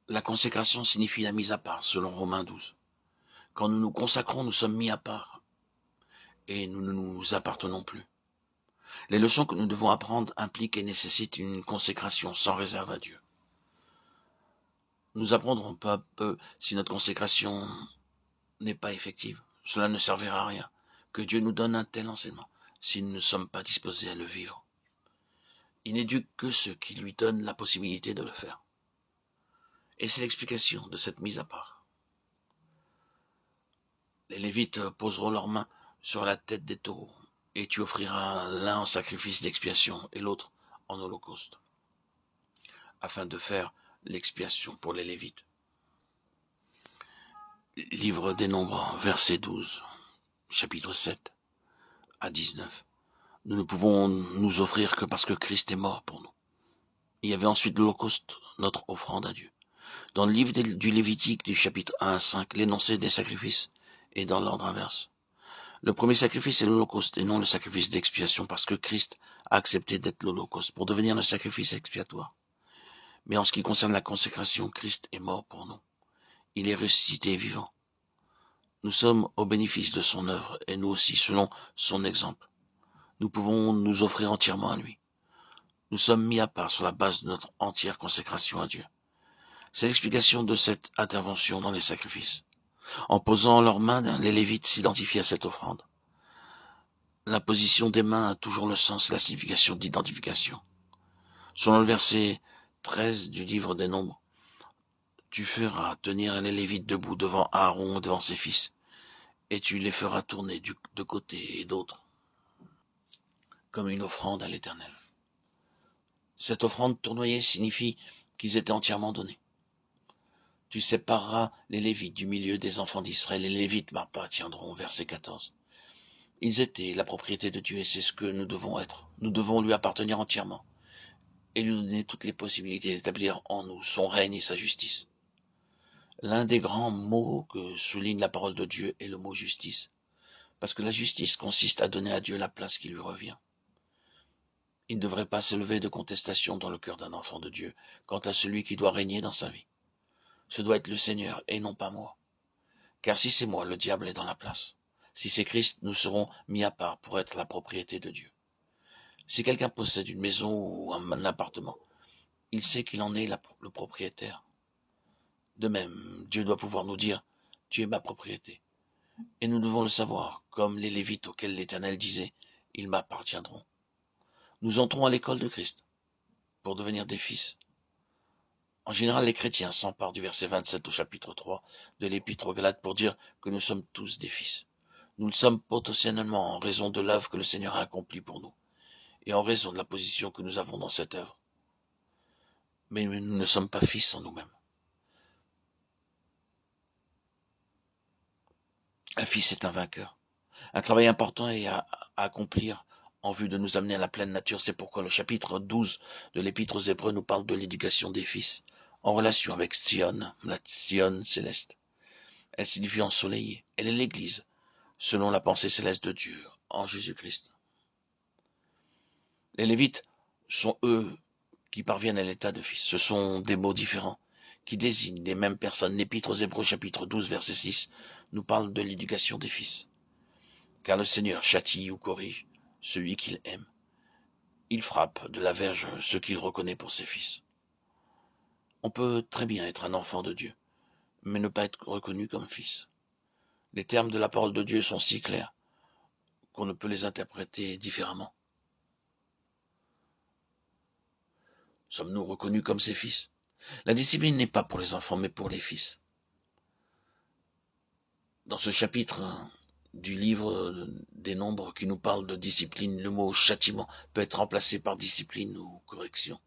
La consécration signifie la mise à part, selon Romains 12. Quand nous nous consacrons, nous sommes mis à part et nous ne nous appartenons plus. Les leçons que nous devons apprendre impliquent et nécessitent une consécration sans réserve à Dieu. Nous apprendrons peu à peu si notre consécration n'est pas effective. Cela ne servira à rien que Dieu nous donne un tel enseignement si nous ne sommes pas disposés à le vivre. Il n'éduque que ceux qui lui donnent la possibilité de le faire. Et c'est l'explication de cette mise à part. Les Lévites poseront leurs mains sur la tête des taureaux, et tu offriras l'un en sacrifice d'expiation et l'autre en holocauste, afin de faire l'expiation pour les Lévites. Livre des Nombres, verset 12, chapitre 7 à 19. Nous ne pouvons nous offrir que parce que Christ est mort pour nous. Il y avait ensuite l'holocauste, notre offrande à Dieu. Dans le livre du Lévitique, du chapitre 1 à 5, l'énoncé des sacrifices est dans l'ordre inverse. Le premier sacrifice est l'holocauste et non le sacrifice d'expiation parce que Christ a accepté d'être l'holocauste pour devenir le sacrifice expiatoire. Mais en ce qui concerne la consécration, Christ est mort pour nous. Il est ressuscité et vivant. Nous sommes au bénéfice de son œuvre et nous aussi selon son exemple. Nous pouvons nous offrir entièrement à lui. Nous sommes mis à part sur la base de notre entière consécration à Dieu. C'est l'explication de cette intervention dans les sacrifices. En posant leurs mains, les Lévites s'identifient à cette offrande. La position des mains a toujours le sens et la signification d'identification. Selon le verset 13 du livre des Nombres, tu feras tenir les Lévites debout devant Aaron et devant ses fils, et tu les feras tourner de côté et d'autre, comme une offrande à l'Éternel. Cette offrande tournoyée signifie qu'ils étaient entièrement donnés. Tu sépareras les Lévites du milieu des enfants d'Israël, et les Lévites m'appartiendront, verset 14. Ils étaient la propriété de Dieu et c'est ce que nous devons être. Nous devons lui appartenir entièrement et lui donner toutes les possibilités d'établir en nous son règne et sa justice. L'un des grands mots que souligne la parole de Dieu est le mot justice, parce que la justice consiste à donner à Dieu la place qui lui revient. Il ne devrait pas s'élever de contestation dans le cœur d'un enfant de Dieu quant à celui qui doit régner dans sa vie. Ce doit être le Seigneur et non pas moi. Car si c'est moi, le diable est dans la place. Si c'est Christ, nous serons mis à part pour être la propriété de Dieu. Si quelqu'un possède une maison ou un appartement, il sait qu'il en est le propriétaire. De même, Dieu doit pouvoir nous dire « Tu es ma propriété ». Et nous devons le savoir, comme les Lévites auxquels l'Éternel disait « Ils m'appartiendront ». Nous entrons à l'école de Christ pour devenir des fils. En général, les chrétiens s'emparent du verset 27 au chapitre 3 de l'Épître aux Galates pour dire que nous sommes tous des fils. Nous le sommes potentiellement en raison de l'œuvre que le Seigneur a accomplie pour nous et en raison de la position que nous avons dans cette œuvre. Mais nous ne sommes pas fils en nous-mêmes. Un fils est un vainqueur. Un travail important est à accomplir en vue de nous amener à la pleine nature. C'est pourquoi le chapitre 12 de l'Épître aux Hébreux nous parle de l'éducation des fils, en relation avec Sion, la Sion céleste. Elle signifie ensoleillée. Elle est l'Église, selon la pensée céleste de Dieu, en Jésus-Christ. Les Lévites sont eux qui parviennent à l'état de fils. Ce sont des mots différents qui désignent les mêmes personnes. L'Épître aux Hébreux, chapitre 12, verset 6, nous parle de l'éducation des fils. Car le Seigneur châtie ou corrige celui qu'il aime. Il frappe de la verge ceux qu'il reconnaît pour ses fils. On peut très bien être un enfant de Dieu, mais ne pas être reconnu comme fils. Les termes de la parole de Dieu sont si clairs qu'on ne peut les interpréter différemment. Sommes-nous reconnus comme ses fils? La discipline n'est pas pour les enfants, mais pour les fils. Dans ce chapitre du livre des Nombres qui nous parle de discipline, le mot châtiment peut être remplacé par discipline ou correction.